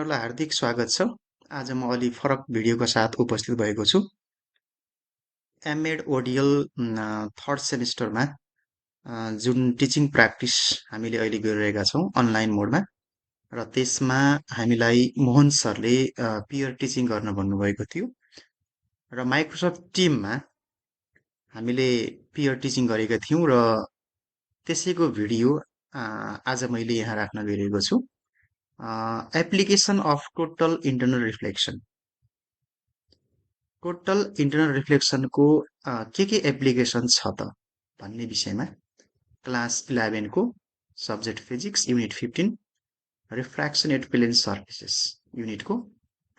सबैलाई हार्दिक स्वागत छ। आज म अलि फरक भिडियोको साथ उपस्थित भएको छु। एमएड ओडिएल थर्ड सेमिस्टरमा जुन टिचिङ प्र्याक्टिस हामीले अहिले गरिरहेका छौँ अनलाइन मोडमा र त्यसमा हामीलाई मोहन सरले पियर टिचिङ गर्न भन्नुभएको थियो र माइक्रोसफ्ट टिममा हामीले पियर टिचिङ गरेका थियौँ र त्यसैको भिडियो आज मैले यहाँ राख्न गइरहेको छु। Application of total internal reflection. Total internal रिफ्लेक्सनको के एप्लिकेसन छ त भन्ने विषयमा क्लास 11 को subject physics unit 15 refraction at plane surfaces युनिटको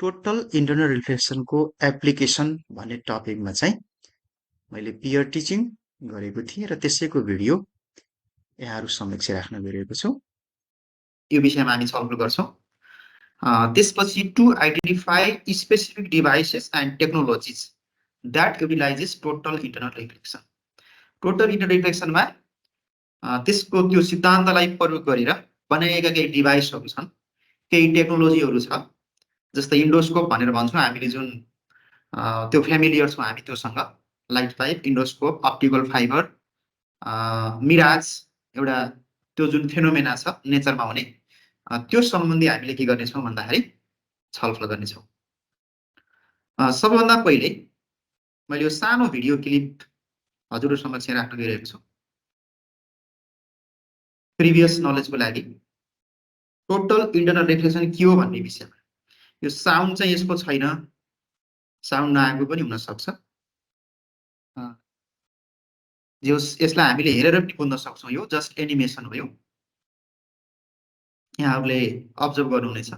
टोटल इन्टर्नल रिफ्लेक्सनको एप्लिकेसन भन्ने टपिकमा चाहिँ मैले पियर टिचिङ गरेको थिएँ र त्यसैको भिडियो यहाँहरू समक्ष राख्न गइरहेको छु। यो विषयमा हामी छलफल गर्छौँ। त्यसपछि to identify specific devices and technologies that utilizes total internal reflection. Total internal रिफ्लेक्सनमा त्यसको त्यो सिद्धान्तलाई प्रयोग गरेर बनाइएका केही डिभाइसहरू छन्, केही टेक्नोलोजीहरू छ, जस्तै इन्डोस्कोप भनेर भन्छौँ हामीले, जुन त्यो फ्यामिलियर छौँ हामी त्योसँग। Light pipe, endoscope, optical fibre, mirage एउटा त्यो जुन फेनोमेना छ नेचरमा हुने, त्यो सम्बन्धी हामीले के गर्नेछौँ भन्दाखेरि छलफल गर्नेछौँ। सबैभन्दा पहिले मैले यो सानो भिडियो क्लिप हजुरहरु समक्ष राख्न गइरहेको छु प्रिभियस नलेजको लागि। टोटल इन्टर्नल रिफ्लेक्सन के हो भन्ने विषयमा। यो साउन्ड चाहिँ यसको छैन, साउन्ड नआएको पनि हुन सक्छ। यसलाई हामीले हेरेर पनि बुझ्न सक्छौँ। यो जस्ट एनिमेसन हो। यो यहाँहरूले अब्जर्भ गर्नुहुनेछ।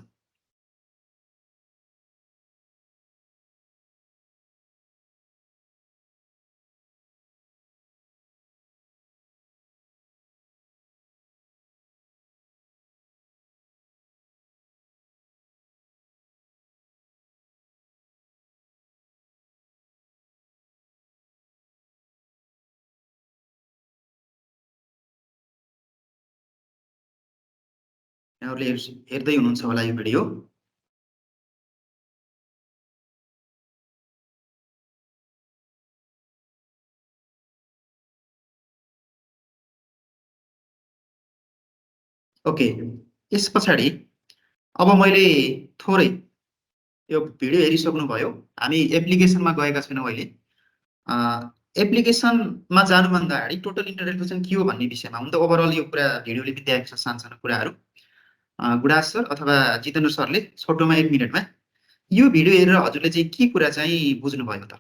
यहाँहरूले हेर्दै हुनुहुन्छ होला यो भिडियो। ओके, यस पछाडि अब मैले थोरै यो भिडियो हेरिसक्नुभयो। हामी एप्लिकेसनमा गएका छैनौँ अहिले। एप्लिकेसनमा जानुभन्दा अगाडि टोटल इन्टर्नल रिफ्लेक्सन के हो भन्ने विषयमा। हुन त ओभरअल यो कुरा भिडियोले बिताएको छ, सानसानो कुराहरू। गुडास सर अथवा जितेन्द्र सरले छोटोमा 1 मिनटमा यो भिडियो हेरेर हजुरले चाहिँ के कुरा चाहिँ बुझ्नुभयो त?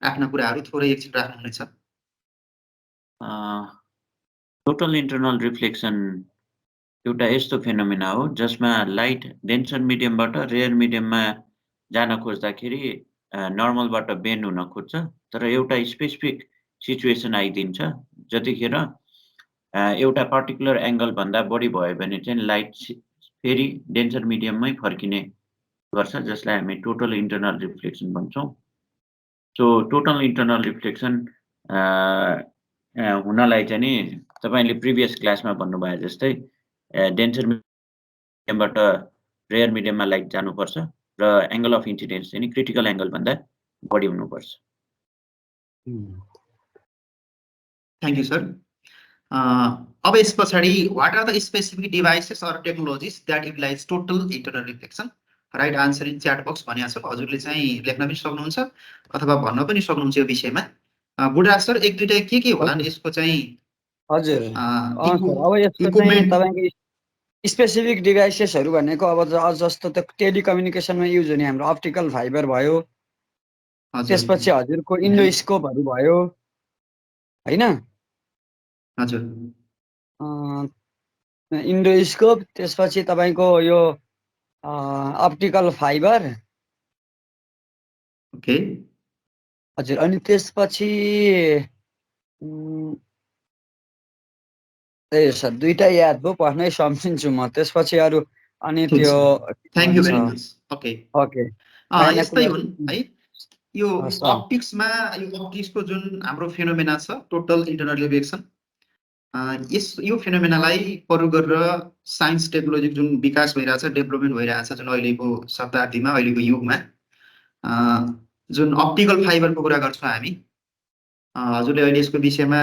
आफ्ना कुराहरू थोरै एकछिन राख्नुहुनेछ। टोटल इन्टर्नल रिफ्लेक्सन एउटा यस्तो फेनोमेना हो जसमा लाइट डेन्सर मिडियमबाट रेयर मिडियममा जान खोज्दाखेरि नर्मलबाट बेन्ड हुन खोज्छ, तर एउटा स्पेसिफिक सिचुएसन आइदिन्छ जतिखेर एउटा पर्टिकुलर एंगल भन्दा बढी भयो भने चाहिँ लाइट फेरि डेन्सर मिडियममै फर्किने गर्छ, जसलाई हामी टोटल इन्टर्नल रिफ्लेक्सन भन्छौँ। सो टोटल इन्टर्नल रिफ्लेक्सन हुनलाई चाहिँ नि तपाईले प्रिभियस क्लासमा भन्नुभयो जस्तै डेन्सर मिडियमबाट रेयर मिडियममा लाइट जानुपर्छ र एंगल अफ इन्सिडेन्स चाहिँ क्रिटिकल एंगल भन्दा बढी हुनुपर्छ। Thank you sir. अब यस पछाडि what are the specific devices or technologies that utilise total internal reflection. Write answer in chat box भनिएको छ। हजुरले चाहिँ लेख्न पनि सक्नुहुन्छ अथवा भन्न पनि सक्नुहुन्छ यो विषयमा। गुडराज सर एक दुईटा के होला नि यसको चाहिँ? हजुर अब यसको चाहिँ तपाईको स्पेसिफिक डिभाइसेसहरु भनेको अब जस्तो त टेलिकम्युनिकेसनमा युज हुने हाम्रो अप्टिकल फाइबर भयो, त्यसपछि हजुरको इन्डोस्कोपहरु भयो हैन? हजुर, इन्डोस्कोप, त्यसपछि तपाईको यो अप्टिकल फाइबर। ओके हजुर, अनि त्यसपछि सर दुईटा याद भयो, पढ्नै सम्झिन्छु म। त्यसपछि अरु अनि त्यो thank you very much. Okay okay यस्तै हुन् है। यो अप्टिक्समा यो अप्टिक्सको जुन हाम्रो फेनोमेना छ टोटल इन्टर्नल रिफ्लेक्सन, यो फेनोमेनालाई प्रयोग गरेर साइन्स टेक्नोलोजी जुन विकास भइरहेछ, डेभलपमेन्ट भइरहेछ जुन अहिलेको शताब्दीमा, अहिलेको युगमा, जुन अप्टिकल फाइबरको कुरा गर्छौँ हामी, हजुरले अहिले यसको विषयमा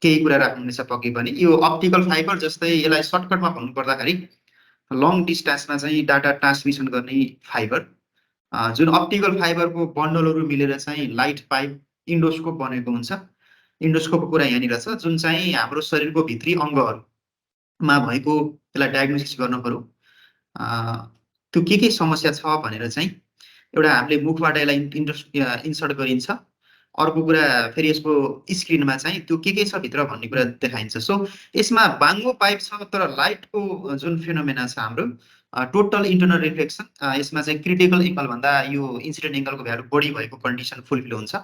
केही कुरा राख्नुहुनेछ पक्कै पनि। यो अप्टिकल फाइबर जस्तै यसलाई सर्टकटमा भन्नु पर्दाखेरि लङ डिस्टेन्समा चाहिँ डाटा ट्रान्समिसन गर्ने फाइबर, जुन अप्टिकल फाइबरको बन्डलहरू मिलेर चाहिँ लाइट पाइप इन्डोस्कोप बनेको हुन्छ। इन्डोस्कोपको कुरा यहाँनिर छ, जुन चाहिँ हाम्रो शरीरको भित्री अङ्गहरूमा भएको त्यसलाई डायग्नोसिस गर्नु पर्यो, त्यो के समस्या छ भनेर चाहिँ एउटा हामीले मुखबाट यसलाई इन्सर्ट गरिन्छ। अर्को कुरा फेरि यसको स्क्रिनमा चाहिँ त्यो के छ भित्र भन्ने कुरा देखाइन्छ। सो यसमा बाङ्गो पाइप छ, तर लाइटको जुन फेनोमेना छ हाम्रो टोटल इन्टरनल रिफ्लेक्सन, यसमा चाहिँ क्रिटिकल एङ्गल भन्दा यो इन्सिडेन्ट एङ्गलको भ्यालु बढी भएको कन्डिसन फुलफिल हुन्छ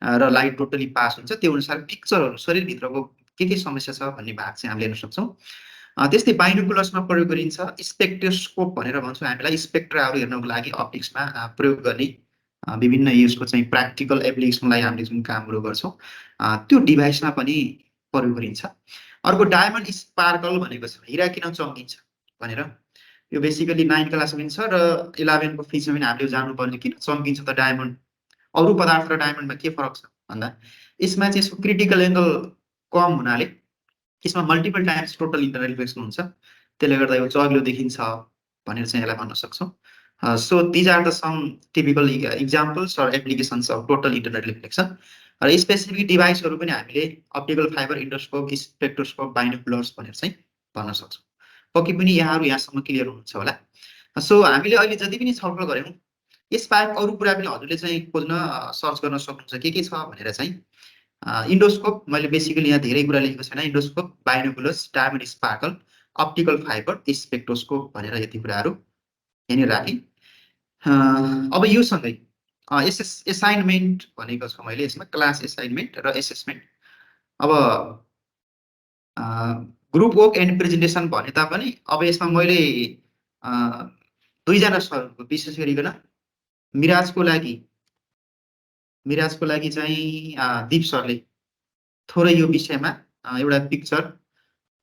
र लाइट टोटली पास हुन्छ। त्यो अनुसार पिक्चरहरू शरीरभित्रको के समस्या छ भन्ने भाग चाहिँ हामीले हेर्न सक्छौँ। त्यस्तै बाइनोकुलर्समा प्रयोग गरिन्छ। स्पेक्ट्रोस्कोप भनेर भन्छौँ हामीलाई, स्पेक्ट्राहरू हेर्नको लागि अप्टिक्समा प्रयोग गर्ने विभिन्न यसको चाहिँ प्र्याक्टिकल एप्लिकेसनलाई हामीले जुन कामहरू गर्छौँ त्यो डिभाइसमा पनि प्रयोग गरिन्छ। अर्को डायमन्ड स्पार्कल भनेको छ, हिरा किन चम्किन्छ भनेर। यो बेसिकली 9 क्लासमा पनि छ र 11 को फिजमा पनि हामीले जानुपर्ने, किन चम्किन्छ त डायमन्ड, अरू पदार्थ र डायमन्डमा के फरक छ भन्दा यसमा चाहिँ यसको क्रिटिकल एङ्गल कम हुनाले यसमा multiple times total internal reflection हुन्छ, त्यसले गर्दा यो चग्लो देखिन्छ भनेर चाहिँ यसलाई भन्न सक्छौँ। So these are the some typical examples or applications of total internal reflection. र स्पेसिफिक डिभाइसहरू पनि हामीले अप्टिकल फाइबर, इन्डोस्कोप, स्पेक्ट्रोस्कोप, बाइनोकुलर्स भनेर चाहिँ भन्न सक्छौँ। पक्कै पनि यहाँहरू यहाँसम्म क्लियर हुनुहुन्छ होला। सो हामीले अहिले जति पनि छलफल गऱ्यौँ यसबाहेक अरू कुरा पनि हजुरले चाहिँ खोज्न सर्च गर्न सक्नुहुन्छ के छ भनेर चाहिँ। इन्डोस्कोप मैले बेसिकली यहाँ धेरै कुरा लेखेको छैन। Endoscope, binoculars, diamond sparkle, optical fibre, spectroscope भनेर यति कुराहरू यहाँनिर राखेँ। अब यो सँगै एसाइनमेन्ट भनेको छ मैले यसमा, क्लास एसाइनमेन्ट र एसेसमेन्ट। अब ग्रुप वर्क एन्ड प्रेजेन्टेसन भने तापनि अब यसमा मैले दुईजना सरहरूको विशेष गरिकन मिराजको लागि चाहिँ दीप सरले थोरै यो विषयमा एउटा पिक्चर,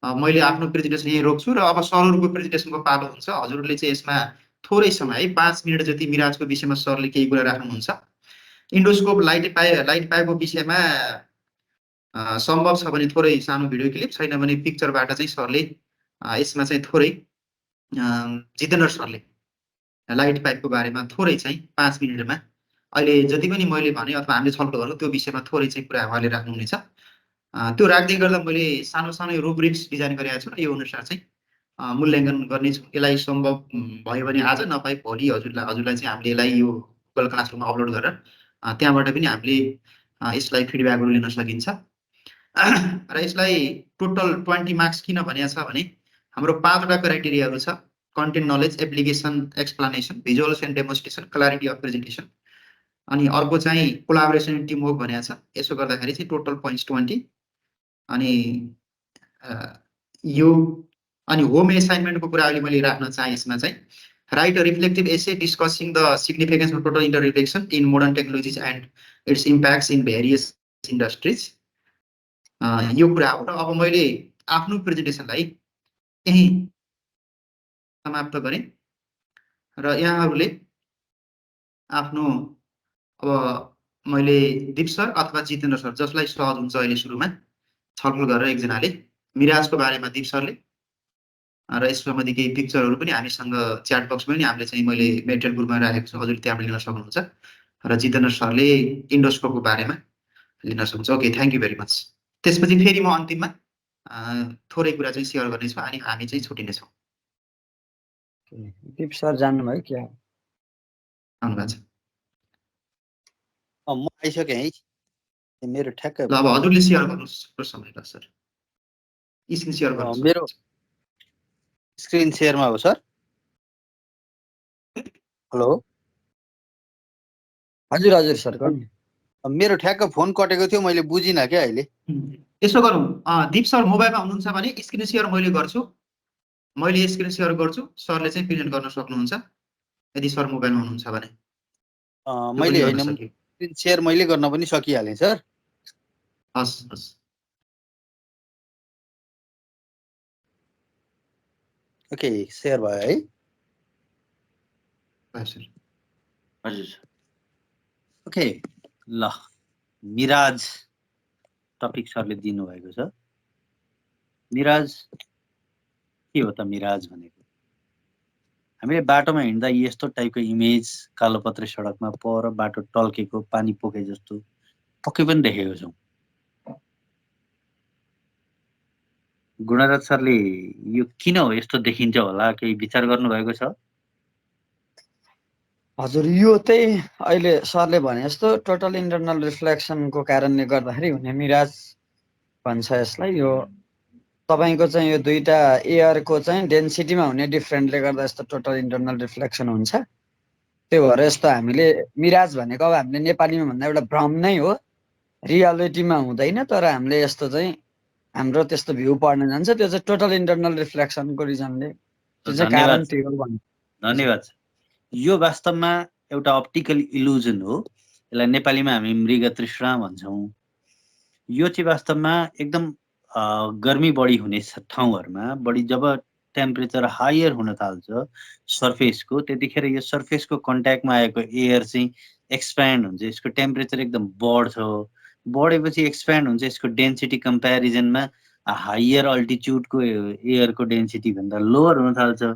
मैले आफ्नो प्रेजेन्टेसन यही रोक्छु र अब सरहरूको प्रेजेन्टेसनको पालो हुन्छ। हजुरहरूले चाहिँ यसमा थोरै समय 5 मिनट जति मिराजको विषयमा सरले केही कुरा राख्नुहुन्छ। इन्डोस्कोप लाइट पाइपको विषयमा सम्भव छ भने थोरै सानो भिडियो क्लिप, छैन भने पिक्चरबाट चाहिँ सरले यसमा चाहिँ थोरै जितेन्द्र सरले लाइट पाइपको बारेमा थोरै चाहिँ 5 मिनटमा अहिले जति पनि मैले भने अथवा हामीले छलफल गर्नु त्यो विषयमा थोरै चाहिँ कुरा उहाँले राख्नुहुनेछ। त्यो राख्दै गर्दा मैले सानो रुब्रिक्स डिजाइन गरेको छु र यो अनुसार चाहिँ मूल्याङ्कन गर्नेछु। यसलाई सम्भव भयो भने आज, नपाए भोलि हजुरलाई चाहिँ हामीले यसलाई यो गुगल क्लासरुममा अपलोड गरेर त्यहाँबाट पनि हामीले यसलाई फिडब्याकहरू लिन सकिन्छ। र यसलाई टोटल 20 मार्क्स किन भनेको छ भने हाम्रो 5वटा क्राइटेरियाहरू छ। Content knowledge, application explanation, visuals and demonstration, clarity of presentation, अनि अर्को चाहिँ कोलाबोरेसन एन्ड टिम वर्क भनेको छ। यसो गर्दाखेरि चाहिँ टोटल पोइन्ट्स 20। अनि यो अनि होम एसाइनमेन्टको कुरा अहिले मैले राख्न चाहे यसमा चाहिँ write a reflective essay discussing the significance of total inter reflection in modern technologies and its impacts in various industries, यो कुरा हो। र अब मैले आफ्नो प्रेजेन्टेसनलाई यही समाप्त गरेँ र यहाँहरूले आफ्नो अब मैले दीप सर अथवा जितेन्द्र सर जसलाई सहज हुन्छ अहिले सुरुमा छलफल गरेर एकजनाले मिराजको बारेमा दीप सरले र यसमध्ये केही पिक्चरहरू पनि हामीसँग च्याट बक्समा पनि हामीले चाहिँ मैले मेटेरियल ग्रुपमा राखेको छु, हजुर त्यहाँबाट लिन सक्नुहुन्छ। र जितेन्द्र सरले इन्डोस्कोपको बारेमा लिन सक्नुहुन्छ। Okay, thank you very much. त्यसपछि फेरि म अन्तिममा थोरै कुरा चाहिँ सेयर गर्नेछु अनि हामी चाहिँ छुट्टिनेछौँ। दीप सर जान्नुभयो क्या? धन्यवाद। म आइसकेँ है, मेरो ठ्याक्क ल अब हजुरले सेयर गर्नुहोस् समय ल सर, स्क्रिन सेयर गर्नुहोस्। मेरो स्क्रिन सेयरमा हो सर? हेलो, हजुर हजुर सर गर्नु। मेरो ठ्याक्क फोन कटेको थियो, मैले बुझिनँ क्या अहिले। यसो गरौँ, दीप सर मोबाइलमा हुनुहुन्छ भने स्क्रिन सेयर मैले गर्छु, मैले स्क्रिन सेयर गर्छु, सरले चाहिँ प्रेजेन्ट गर्न सक्नुहुन्छ यदि सर मोबाइलमा हुनुहुन्छ भने। मैले होइन, स्क्रिन सेयर मैले गर्न पनि सकिहालेँ सर। हस् हस्। ओके शेयर भयो है सर हजुर सर ओके ल मिराज टपिक सरले दिनुभएको छ मिराज के हो त मिराज भनेको हामीले बाटोमा हिँड्दा यस्तो टाइपको इमेज कालोपत्रे सडकमा पर बाटो टल्केको पानी पोखे जस्तो पक्कै पनि देखेको छौँ गुणराज सरले यो किन हो यस्तो देखिन्छ होला केही विचार गर्नुभएको छ हजुर यो चाहिँ अहिले सरले भने जस्तो टोटल इन्टरनल रिफ्लेक्सनको कारणले गर्दाखेरि हुने मिराज भन्छ यसलाई यो तपाईको चाहिँ यो दुईटा एयरको चाहिँ डेन्सिटीमा हुने डिफरेन्टले गर्दा यस्तो टोटल इन्टरनल रिफ्लेक्सन हुन्छ त्यो भएर यस्तो हामीले मिराज भनेको अब हामीले नेपालीमा भन्दा एउटा भ्रम नै हो रियालिटीमा हुँदैन तर हामीले यस्तो चाहिँ हाम्रो त्यस्तो भ्यू पर्न जान्छ त्यो चाहिँ टोटल इन्टरनल रिफ्लेक्सनको रिजनले त्यो चाहिँ कारण त्यो हो भन्नु धन्यवाद यो वास्तवमा एउटा अप्टिकल इल्युजन हो यसलाई नेपालीमा हामी मृग तृष्णा भन्छौँ यो चाहिँ वास्तवमा एकदम गर्मी बढी हुने ठाउँहरूमा बढी जब टेम्परेचर हायर हुन थाल्छ सर्फेसको त्यतिखेर यो सर्फेसको कन्ट्याक्टमा आएको एयर चाहिँ एक्सप्यान्ड हुन्छ यसको टेम्परेचर एकदम बढेपछि एक्सप्यान्ड हुन्छ यसको डेन्सिटी कम्पेरिजनमा हायर अल्टिट्युडको एयरको डेन्सिटी भन्दा लोवर हुन थाल्छ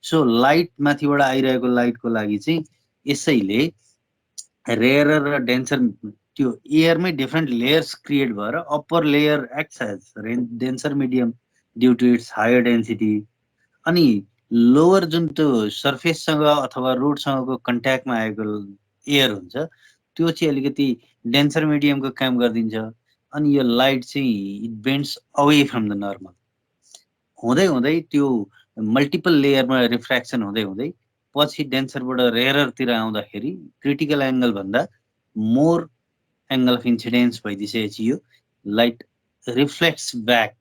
सो लाइट माथिबाट आइरहेको लाइटको लागि चाहिँ यसैले रेयरर र डेन्सर त्यो एयरमै डिफ्रेन्ट लेयर्स क्रिएट भएर upper layer acts as denser medium due to its higher density अनि लोवर जुन त्यो सर्फेससँग अथवा रोडसँगको कन्ट्याक्टमा आएको एयर हुन्छ त्यो चाहिँ अलिकति डेन्सर मिडियमको काम गरिदिन्छ अनि यो लाइट चाहिँ it bends away from the normal हुँदै हुँदै त्यो मल्टिपल लेयरमा रिफ्र्याक्सन हुँदै हुँदै पछि डेन्सरबाट रेयरतिर आउँदाखेरि क्रिटिकल एङ्गल भन्दा मोर एङ्गल अफ इन्सिडेन्स भइदिएपछि यो लाइट रिफ्लेक्ट्स ब्याक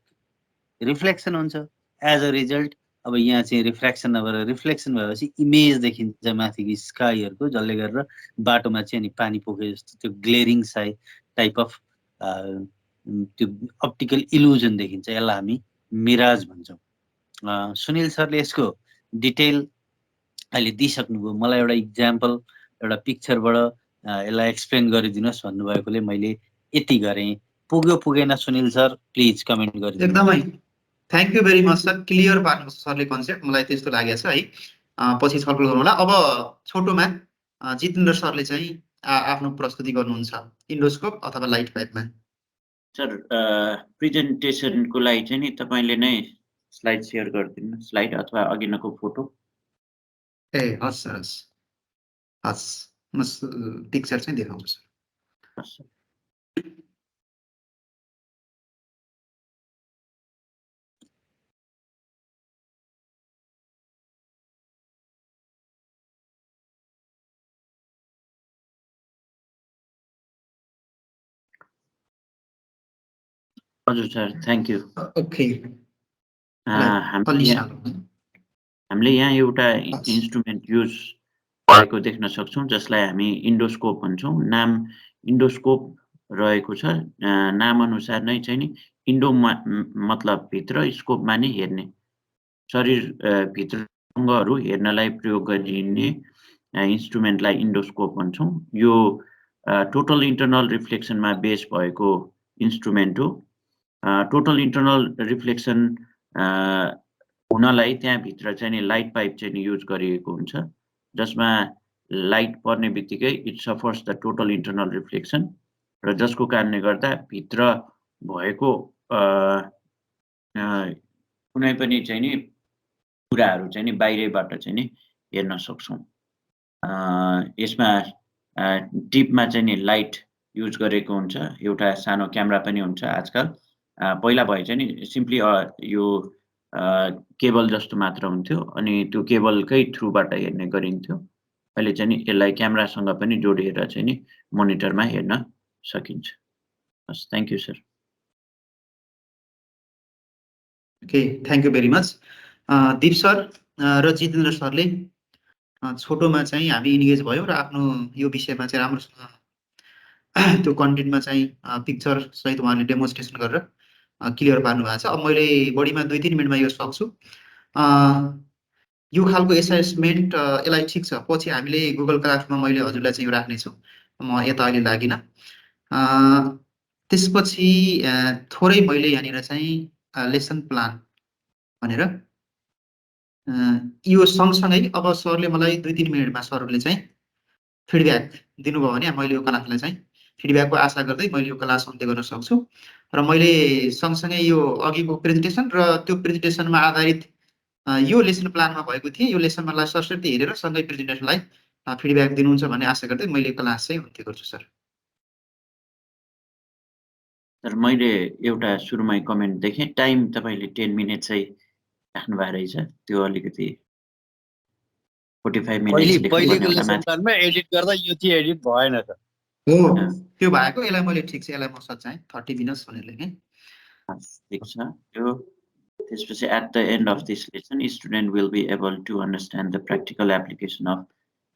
रिफ्लेक्सन हुन्छ एज अ रिजल्ट अब यहाँ चाहिँ रिफ्र्याक्सन नभएर रिफ्लेक्सन भएपछि इमेज देखिन्छ माथिको स्काईहरूको जसले गरेर बाटोमा चाहिँ अनि पानी पोखे जस्तो त्यो ग्लेरिङ टाइप अफ त्यो अप्टिकल इल्युजन देखिन्छ यसलाई हामी मिराज भन्छौँ सुनिल सरले यसको डिटेल अहिले दिइसक्नुभयो मलाई एउटा इक्जाम्पल एउटा पिक्चरबाट यसलाई एक्सप्लेन गरिदिनुहोस् भन्नुभएकोले मैले यति गरेँ पुग्यो पुगेन सुनिल सर प्लिज कमेन्ट गरिदिनु एकदमै thank you very much sir clear पार्नु सरले कन्सेप्ट मलाई त्यस्तो लागेको छ है पछि छलफल गरौँ होला अब छोटोमा जितेन्द्र सरले चाहिँ आफ्नो प्रस्तुति गर्नुहुन्छ इन्डोस्कोप अथवा लाइट पाइपमा सर प्रेजेन्टेसनको लागि चाहिँ नि तपाईँले नै स्लाइड सेयर गरिदिनु स्लाइड अथवा अघिल्लोको फोटो ए हस् सर हस् म पिक्चर चाहिँ देखाउँछु सर हजुर सर थ्याङ्क यू ओके हामीले यहाँ एउटा इन्स्ट्रुमेन्ट युज गरेको देख्न सक्छौँ जसलाई हामी इन्डोस्कोप भन्छौँ नाम इन्डोस्कोप रहेको छ नाम अनुसार नै चाहिँ नि इन्डो मतलब भित्र स्कोप माने हेर्ने शरीर भित्र अङ्गहरू हेर्नलाई प्रयोग गरिने इन्स्ट्रुमेन्टलाई इन्डोस्कोप भन्छौँ यो टोटल इन्टरनल रिफ्लेक्सनमा बेस भएको इन्स्ट्रुमेन्ट हो टोटल इन्टरनल रिफ्लेक्सन हुनलाई त्यहाँभित्र चाहिँ नि लाइट पाइप चाहिँ युज गरिएको हुन्छ जसमा लाइट पर्ने बित्तिकै it suffers the total internal reflection र जसको कारणले गर्दा भित्र भएको कुनै पनि चाहिँ नि कुराहरू चाहिँ नि बाहिरबाट चाहिँ नि हेर्न सक्छौँ यसमा टिपमा चाहिँ नि लाइट युज गरेको हुन्छ एउटा सानो क्यामेरा पनि हुन्छ आजकल पहिला भए चाहिँ नि सिम्पली यो केबल जस्तो मात्र हुन्थ्यो अनि त्यो केबलकै थ्रुबाट हेर्ने गरिन्थ्यो अहिले चाहिँ नि यसलाई क्यामेरासँग पनि जोडिएर चाहिँ नि मोनिटरमा हेर्न सकिन्छ हस् thank you sir okay thank you very much दिप सर र जितेन्द्र सरले छोटोमा चाहिँ हामी इन्गेज भयो र आफ्नो यो विषयमा चाहिँ राम्रोसँग त्यो कन्टेन्टमा चाहिँ पिक्चर सहित उहाँले डेमोन्स्ट्रेसन गरेर क्लियर पार्नु भएको छ अब मैले बढीमा 2-3 मिनटमा यो सक्छु यो खालको एसेसमेन्ट यसलाई ठिक छ, पछि हामीले गुगल क्लासमा मैले हजुरलाई चाहिँ यो राख्नेछु, म यता अहिले लागिनँ। त्यसपछि थोरै मैले यहाँनिर चाहिँ लेसन प्लान भनेर यो सँगसँगै अब सरले मलाई 2-3 मिनटमा सरहरूले चाहिँ फिडब्याक दिनुभयो भने मैले यो क्लासलाई चाहिँ फिडब्याकको आशा गर्दै मैले यो क्लास अन्त्य गर्न सक्छु। र मैले सँगसँगै यो अघिको प्रेजेन्टेसन र त्यो प्रेजेन्टेसनमा आधारित यो लेसन प्लानमा भएको थिएँ, यो लेसनलाई सरस्वती हेरेर सँगै प्रेजेन्टेसनलाई फिडब्याक दिनुहुन्छ भन्ने आशा गर्दै मैले क्लास चाहिँ अन्त्य गर्छु सर। सर मैले एउटा सुरुमै कमेन्ट देखेँ, टाइम तपाईँले 10 मिनट चाहिँ राख्नु भएको रहेछ, त्यो अलिकति 45 मिनट्स पहिलेको लेसन प्लानमा एडिट गर्दा यो चाहिँ एडिट भएन सर। हो त्यो भएको, यसलाई मैले ठिक छ, यसलाई म सच्याएँ 30 मिनट्स भनेर लेखेँ। ठिक छ। त्यो त्यसपछि at the end of this lesson, student will be able to understand the practical application of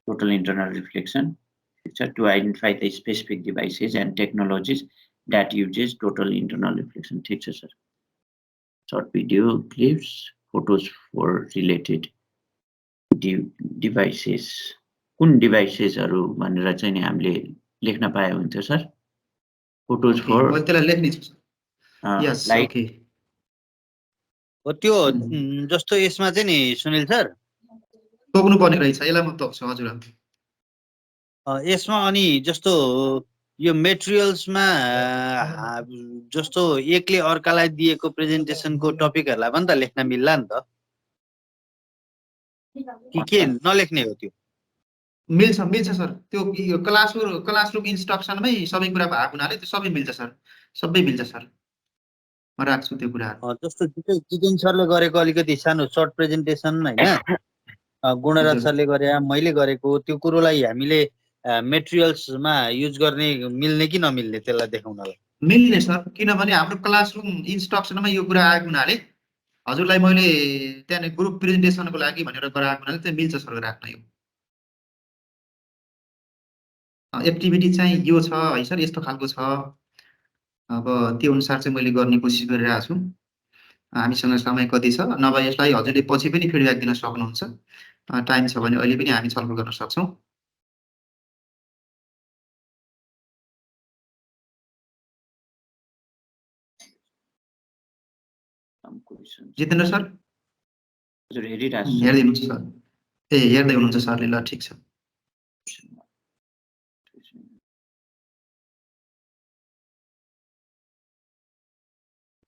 total internal reflection to identify the specific devices and technologies that uses total internal reflection. ठीक छ sir. Short video clips, photos for related devices. कुन डिभाइसेसहरु भनेर चाहिँ नि हामीले लेख्न पाए हुन्थ्यो सर? Photos for म त्यसलाई लेख्ने छु। यस लाइट ओके। हो त्यो जस्तो यसमा चाहिँ नि सुनिल सर तोक्नु पर्ने रहेछ, यसलाई म तोक्छु हजुर। यसमा अनि जस्तो यो मेटेरियल्समा जस्तो एकले अर्कालाई दिएको प्रेजेन्टेसनको टपिकहरुलाई पनि त लेख्न मिल्ला नि त, के नलेख्ने हो त्यो? मिल्छ मिल्छ सर, त्यो क्लासरुम इन्स्ट्रक्सनमै सबै कुरा भएको हुनाले त्यो सबै मिल्छ सर, सबै मिल्छ सर, म राख्छु त्यो कुराहरु। जस्तो जितेन सरले गरेको अलिकति सानो सर्ट प्रेजेन्टेसन हैन, गुणराज सरले गरे, मैले गरेको त्यो कुरोलाई हामीले मेटेरियल्समा युज गर्ने मिल्ने कि नमिल्ने त्यसलाई देखाउनलाई? मिल्ने सर, किनभने हाम्रो क्लासरुम इन्स्ट्रक्सनमा यो कुरा आएको हुनाले हजुरलाई मैले त्यहाँ ग्रुप प्रेजेन्टेसनको लागि भनेर गराएको हुनाले त्यो मिल्छ सर राख्न। यो एक्टिभिटी चाहिँ यो छ है सर, यस्तो खालको छ। अब त्यो अनुसार चाहिँ मैले गर्ने कोसिस गरिरहेको छु। हामीसँग समय कति छ, नभए यसलाई हजुरले पछि पनि फिडब्याक दिन सक्नुहुन्छ, टाइम छ भने अहिले पनि हामी छलफल गर्न सक्छौं। जितेन्द्र सर हजुर हेरिरहेछु हेर्दै हुनुहुन्छ सर? ए हेर्दै हुनुहुन्छ सरले, ल ठिक छ।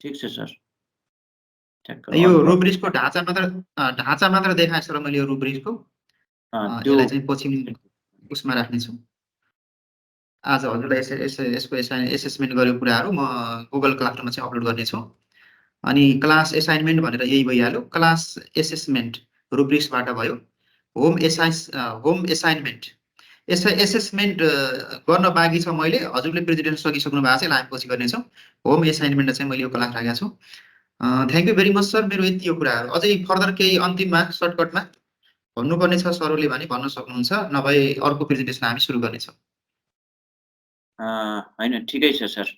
ठीक छ सर। यो रुब्रिक्सको ढाँचा मात्र देखाएँ सर मैले, यो रुब्रिक्सको यसलाई चाहिँ पछि उसमा राख्नेछु। आज हजुरलाई यसको एसेसमेन्ट गरेको कुराहरू म गुगल क्लासरुममा चाहिँ अपलोड गर्नेछु। अनि क्लास एसाइनमेन्ट भनेर यही भइहाल्यो, क्लास एसेसमेन्ट रुब्रिक्सबाट भयो। होम एसाइनमेन्ट एसेसमेन्ट गर्न बाँकी छ, मैले हजुरले प्रेजेन्टेसन सकिसक्नु भएको छ, यसलाई पछि गर्नेछौँ। होम एसाइनमेन्ट चाहिँ मैले यो क्लास राखेको छु। Thank you very much sir. मेरो यति यो कुराहरू, अझै फर्दर केही अन्तिममा सर्टकटमा भन्नुपर्ने छ सरले भने भन्न सक्नुहुन्छ, नभए अर्को प्रेजेन्टेसन हामी सुरु गर्नेछौँ। हैन ठिकै छ सर।